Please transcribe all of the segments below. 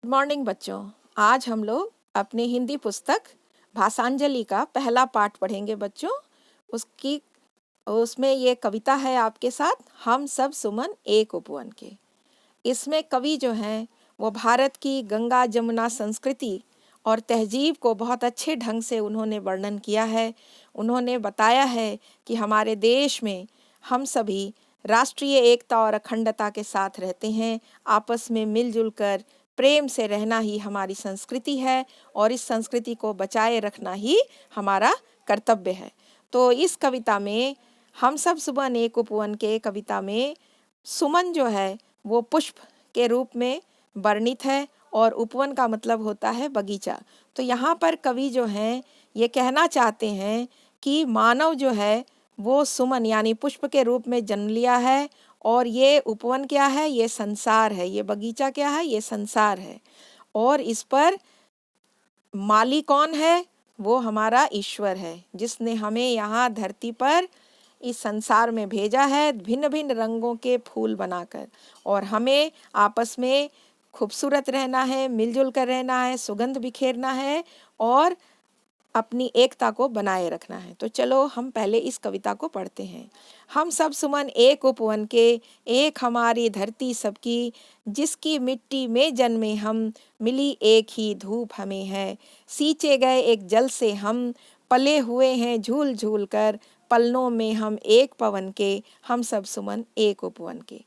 Good morning बच्चों। आज हम लोग अपनी हिंदी पुस्तक भाषांजलि का पहला पाठ पढ़ेंगे बच्चों। उसकी उसमें ये कविता है आपके साथ, हम सब सुमन एक उपवन के। इसमें कवि जो हैं वो भारत की गंगा जमुना संस्कृति और तहजीब को बहुत अच्छे ढंग से उन्होंने वर्णन किया है। उन्होंने बताया है कि हमारे देश में हम सभी राष्ट्रीय एकता और अखंडता के साथ रहते हैं। आपस में मिलजुल कर प्रेम से रहना ही हमारी संस्कृति है और इस संस्कृति को बचाए रखना ही हमारा कर्तव्य है। तो इस कविता में हम सब सुमन एक उपवन के कविता में सुमन जो है वो पुष्प के रूप में वर्णित है और उपवन का मतलब होता है बगीचा। तो यहाँ पर कवि जो हैं ये कहना चाहते हैं कि मानव जो है वो सुमन यानी पुष्प के रूप में जन्म लिया है और ये उपवन क्या है, ये संसार है, ये बगीचा क्या है, ये संसार है। और इस पर माली कौन है? वो हमारा ईश्वर है जिसने हमें यहाँ धरती पर इस संसार में भेजा है भिन्न भिन्न रंगों के फूल बनाकर। और हमें आपस में खूबसूरत रहना है, मिलजुल कर रहना है, सुगंध बिखेरना है और अपनी एकता को बनाए रखना है। तो चलो हम पहले इस कविता को पढ़ते हैं। हम सब सुमन एक उपवन के, एक हमारी धरती सबकी, जिसकी मिट्टी में जन्मे हम, मिली एक ही धूप हमें है। सींचे गए एक जल से हम, पले हुए हैं झूल झूल कर, पलनों में हम एक पवन के, हम सब सुमन एक उपवन के।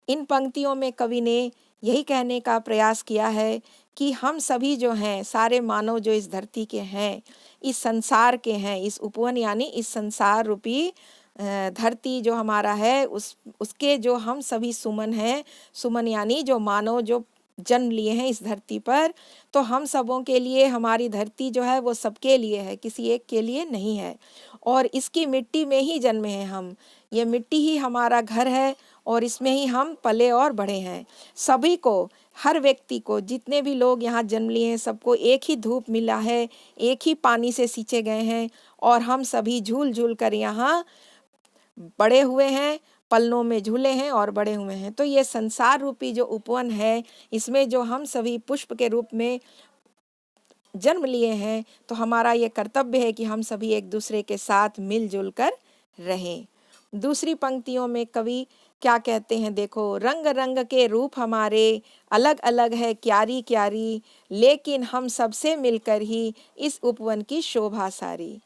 इन पंक्तियों में कवि ने यही कहने का प्रयास किया है कि हम सभी जो हैं, सारे मानव जो इस धरती के हैं, इस संसार के हैं, इस उपवन यानी इस संसार रूपी धरती जो हमारा है उसके जो हम सभी सुमन हैं। सुमन यानी जो मानव जो जन्म लिए हैं इस धरती पर, तो हम सबों के लिए हमारी धरती जो है वो सबके लिए है, किसी एक के लिए नहीं है। और इसकी मिट्टी में ही जन्मे हैं हम, ये मिट्टी ही हमारा घर है और इसमें ही हम पले और बढ़े हैं। सभी को, हर व्यक्ति को, जितने भी लोग यहाँ जन्म लिए हैं सबको एक ही धूप मिला है, एक ही पानी से सींचे गए हैं और हम सभी झूल झूल कर यहाँ बड़े हुए हैं, पलनों में झूले हैं और बड़े हुए हैं। तो ये संसार रूपी जो उपवन है, इसमें जो हम सभी पुष्प के रूप में जन्म लिए हैं, तो हमारा ये कर्तव्य है कि हम सभी एक दूसरे के साथ मिलजुल कर रहें। दूसरी पंक्तियों में कवि क्या कहते हैं देखो, रंग रंग के रूप हमारे, अलग अलग है क्यारी क्यारी, लेकिन हम सबसे मिलकर ही इस उपवन की शोभा सारी।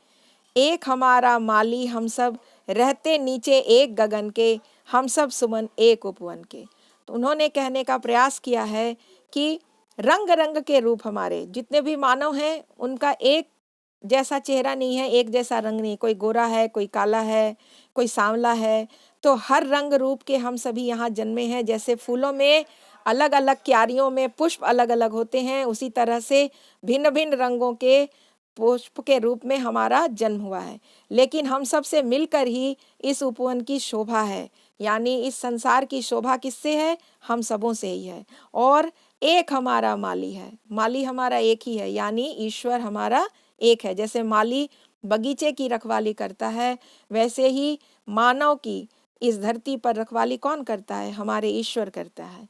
एक हमारा माली हम सब, रहते नीचे एक गगन के, हम सब सुमन एक उपवन के। तो उन्होंने कहने का प्रयास किया है कि रंग रंग के रूप हमारे, जितने भी मानव हैं उनका एक जैसा चेहरा नहीं है, एक जैसा रंग नहीं, कोई गोरा है, कोई काला है, कोई सांवला है। तो हर रंग रूप के हम सभी यहाँ जन्मे हैं। जैसे फूलों में अलग अलग क्यारियों में पुष्प अलग अलग होते हैं, उसी तरह से भिन्न भिन्न रंगों के पुष्प के रूप में हमारा जन्म हुआ है। लेकिन हम सब से मिलकर ही इस उपवन की शोभा है, यानी इस संसार की शोभा किससे है? हम सबों से ही है। और एक हमारा माली है, माली हमारा एक ही है, यानी ईश्वर हमारा एक है। जैसे माली बगीचे की रखवाली करता है, वैसे ही मानव की इस धरती पर रखवाली कौन करता है? हमारे ईश्वर करता है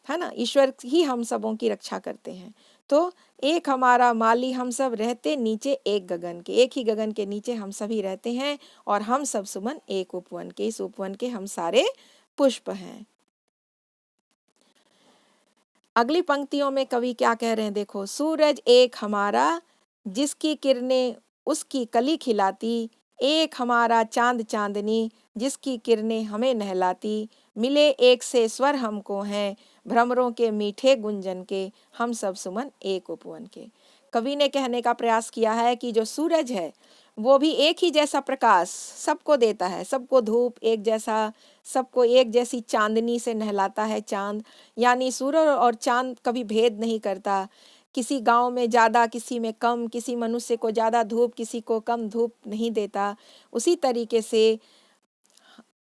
ना। ईश्वर ही हम सबों की रक्षा करते हैं। तो एक हमारा माली हम सब, रहते नीचे एक गगन के, एक ही गगन के नीचे हम सभी रहते हैं और हम सब सुमन एक उपवन के, इस उपवन के हम सारे पुष्प हैं। अगली पंक्तियों में कवि क्या कह रहे हैं देखो, सूरज एक हमारा, जिसकी किरणें उसकी कली खिलाती, एक हमारा चांद चांदनी, जिसकी किरणें हमें नहलाती, मिले एक से स्वर हमको हैं, भ्रमरों के मीठे गुंजन के, हम सब सुमन एक उपवन के। कवि ने कहने का प्रयास किया है कि जो सूरज है वो भी एक ही जैसा प्रकाश सबको देता है, सबको धूप एक जैसा, सबको एक जैसी चांदनी से नहलाता है। चांद यानी सूरज और चांद कभी भेद नहीं करता, किसी गांव में ज़्यादा, किसी में कम, किसी मनुष्य को ज़्यादा धूप, किसी को कम धूप नहीं देता। उसी तरीके से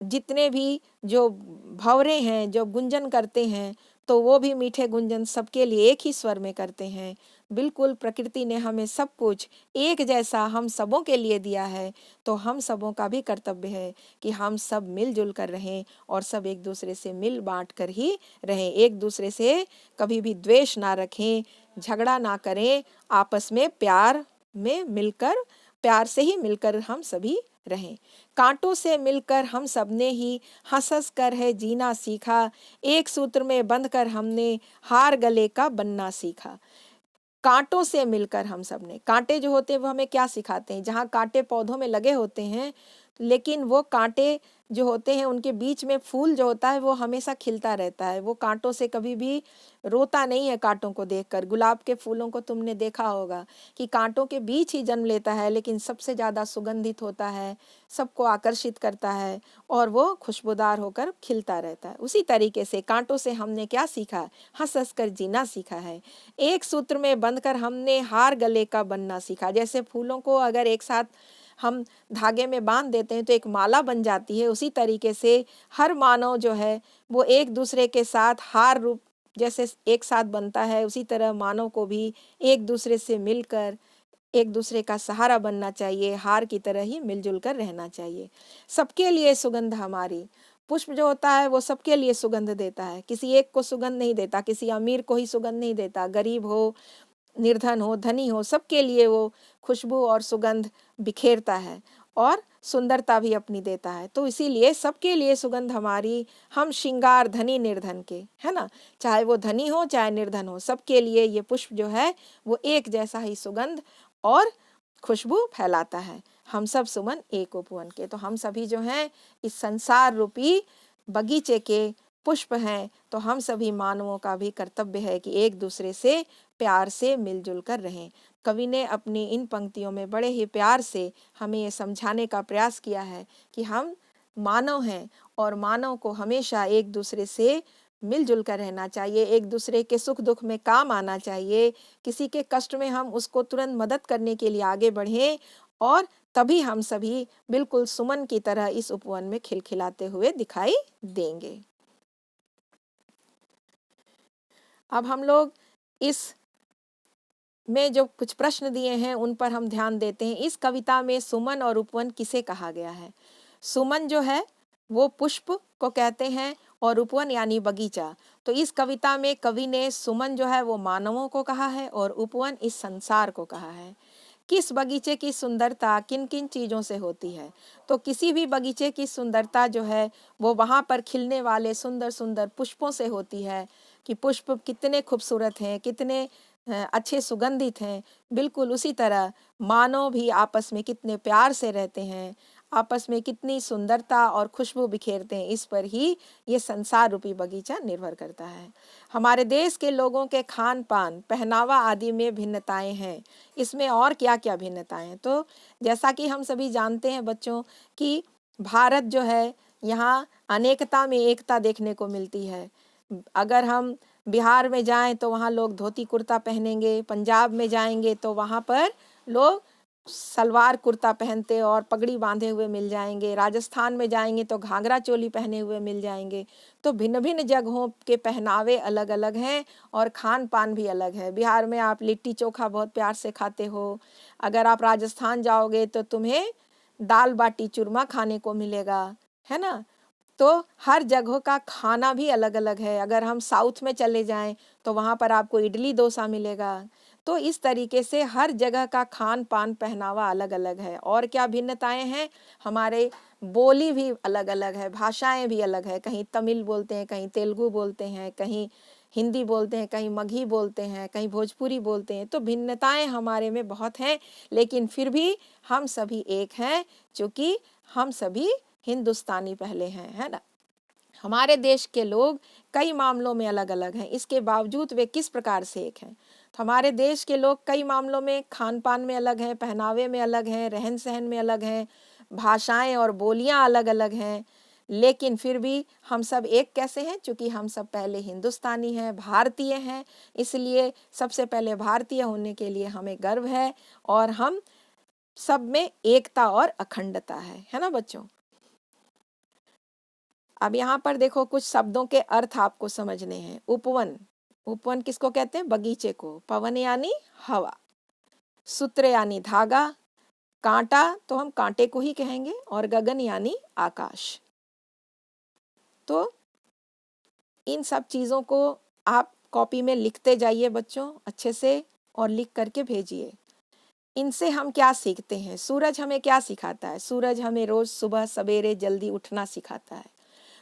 जितने भी जो भंवरे हैं, जो गुंजन करते हैं, तो वो भी मीठे गुंजन सबके लिए एक ही स्वर में करते हैं। बिल्कुल प्रकृति ने हमें सब कुछ एक जैसा हम सबों के लिए दिया है, तो हम सबों का भी कर्तव्य है कि हम सब मिलजुल कर रहें और सब एक दूसरे से मिल बांट कर ही रहें, एक दूसरे से कभी भी द्वेष ना रखें, झगड़ा ना करें, आपस में प्यार में मिलकर, प्यार से ही मिलकर हम सभी रहें। कांटों से मिलकर हम सबने ही हंस हंस कर है जीना सीखा, एक सूत्र में बंधकर हमने हार गले का बनना सीखा। कांटों से मिलकर हम सब ने, कांटे जो होते हैं वो हमें क्या सिखाते हैं, जहाँ कांटे पौधों में लगे होते हैं, लेकिन वो कांटे जो होते हैं उनके बीच में फूल जो होता है वो हमेशा खिलता रहता है, वो कांटों से कभी भी रोता नहीं है। कांटों को देखकर, गुलाब के फूलों को तुमने देखा होगा कि कांटों के बीच ही जन्म लेता है, लेकिन सबसे ज़्यादा सुगंधित होता है, सबको आकर्षित करता है और वो खुशबूदार होकर खिलता रहता है। उसी तरीके से कांटों से हमने क्या सीखा, हंस हंस कर जीना सीखा है, एक सूत्र में बंधकर हमने हार गले का बनना सीखा। जैसे फूलों को अगर एक साथ हम धागे में बांध देते हैं तो एक माला बन जाती है, उसी तरीके से हर मानव जो है वो एक दूसरे के साथ हार रूप जैसे एक साथ बनता है, उसी तरह मानव को भी एक दूसरे से मिलकर एक दूसरे का सहारा बनना चाहिए, हार की तरह ही मिलजुल कर रहना चाहिए। सबके लिए सुगंध हमारी, पुष्प जो होता है वो सबके लिए सुगंध देता है, किसी एक को सुगंध नहीं देता, किसी अमीर को ही सुगंध नहीं देता, गरीब हो, निर्धन हो, धनी हो, सबके लिए वो खुशबू और सुगंध बिखेरता है और सुंदरता भी अपनी देता है। तो इसीलिए सबके लिए सुगंध हमारी, हम श्रृंगार धनी निर्धन के, है ना, चाहे वो धनी हो चाहे निर्धन हो, सबके लिए ये पुष्प जो है वो एक जैसा ही सुगंध और खुशबू फैलाता है। हम सब सुमन एक उपवन के, तो हम सभी जो हैं इस संसार रूपी बगीचे के पुष्प हैं, तो हम सभी मानवों का भी कर्तव्य है कि एक दूसरे से प्यार से मिलजुल कर रहें। कवि ने अपनी इन पंक्तियों में बड़े ही प्यार से हमें ये समझाने का प्रयास किया है कि हम मानव हैं और मानव को हमेशा एक दूसरे से मिलजुल कर रहना चाहिए, एक दूसरे के सुख दुख में काम आना चाहिए, किसी के कष्ट में हम उसको तुरंत मदद करने के लिए आगे बढ़ें और तभी हम सभी बिल्कुल सुमन की तरह इस उपवन में खिलखिलाते हुए दिखाई देंगे। अब हम लोग इस में जो कुछ प्रश्न दिए हैं उन पर हम ध्यान देते हैं। इस कविता में सुमन और उपवन किसे कहा गया है? सुमन जो है वो पुष्प को कहते हैं और उपवन यानी बगीचा। तो इस कविता में कवि ने सुमन जो है वो मानवों को कहा है और उपवन इस संसार को कहा है। किस बगीचे की सुंदरता किन किन चीज़ों से होती है? तो किसी भी बगीचे की सुंदरता जो है वो वहाँ पर खिलने वाले सुंदर सुंदर पुष्पों से होती है कि पुष्प कितने खूबसूरत हैं, कितने अच्छे सुगंधित हैं। बिल्कुल उसी तरह मानव भी आपस में कितने प्यार से रहते हैं, आपस में कितनी सुंदरता और खुशबू बिखेरते हैं, इस पर ही ये संसार रूपी बगीचा निर्भर करता है। हमारे देश के लोगों के खान पान पहनावा आदि में भिन्नताएं हैं। इसमें और क्या क्या भिन्नताएं हैं? तो जैसा कि हम सभी जानते हैं बच्चों कि भारत जो है यहाँ अनेकता में एकता देखने को मिलती है। अगर हम बिहार में जाएं तो वहाँ लोग धोती कुर्ता पहनेंगे, पंजाब में जाएंगे तो वहाँ पर लोग सलवार कुर्ता पहनते और पगड़ी बांधे हुए मिल जाएंगे, राजस्थान में जाएंगे तो घाघरा चोली पहने हुए मिल जाएंगे। तो भिन्न भिन्न जगहों के पहनावे अलग अलग हैं और खान पान भी अलग है। बिहार में आप लिट्टी चोखा बहुत प्यार से खाते हो, अगर आप राजस्थान जाओगे तो तुम्हें दाल बाटी चूरमा खाने को मिलेगा, है ना। तो हर जगह का खाना भी अलग अलग है। अगर हम साउथ में चले जाएं तो वहाँ पर आपको इडली डोसा मिलेगा। तो इस तरीके से हर जगह का खान पान पहनावा अलग अलग है। और क्या भिन्नताएं हैं? हमारे बोली भी अलग अलग है, भाषाएं भी अलग है, कहीं तमिल बोलते हैं, कहीं तेलुगु बोलते हैं, कहीं हिंदी बोलते हैं, कहीं मगही बोलते हैं, कहीं भोजपुरी बोलते हैं। तो भिन्नताएं हमारे में बहुत हैं, लेकिन फिर भी हम सभी एक हैं, क्योंकि हम सभी हिंदुस्तानी पहले हैं, है ना। हमारे देश के लोग कई मामलों में अलग अलग हैं, इसके बावजूद वे किस प्रकार से एक हैं? तो हमारे देश के लोग कई मामलों में खान पान में अलग हैं, पहनावे में अलग हैं, रहन सहन में अलग हैं, भाषाएं और बोलियां अलग अलग हैं, लेकिन फिर भी हम सब एक कैसे हैं? क्योंकि हम सब पहले हिंदुस्तानी हैं, भारतीय हैं। इसलिए सबसे पहले भारतीय होने के लिए हमें गर्व है और हम सब में एकता और अखंडता है ना बच्चों। अब यहाँ पर देखो कुछ शब्दों के अर्थ आपको समझने हैं। उपवन, उपवन किसको कहते हैं? बगीचे को। पवन यानी हवा, सूत्र यानी धागा, कांटा तो हम कांटे को ही कहेंगे, और गगन यानी आकाश। तो इन सब चीज़ों को आप कॉपी में लिखते जाइए बच्चों अच्छे से, और लिख करके भेजिए। इनसे हम क्या सीखते हैं? सूरज हमें क्या सिखाता है? सूरज हमें रोज सुबह सवेरे जल्दी उठना सिखाता है।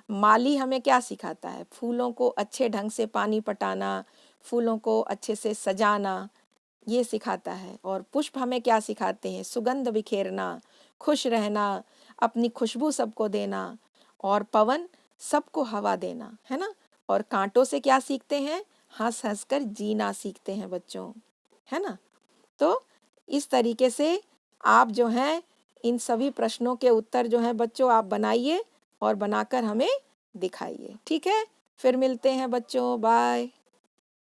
माली हमें क्या सिखाता है? फूलों को अच्छे ढंग से पानी पटाना, फूलों को अच्छे से सजाना, ये सिखाता है। और पुष्प हमें क्या सिखाते हैं? सुगंध बिखेरना, खुश रहना, अपनी खुशबू सबको देना। और पवन सबको हवा देना, है ना। और कांटों से क्या सीखते हैं? हंस हंस कर जीना सीखते हैं बच्चों, है ना। तो इस तरीके से आप जो हैं इन सभी प्रश्नों के उत्तर जो हैं बच्चों आप बनाइए और बनाकर हमें दिखाइए। ठीक है, फिर मिलते हैं बच्चों, बाय।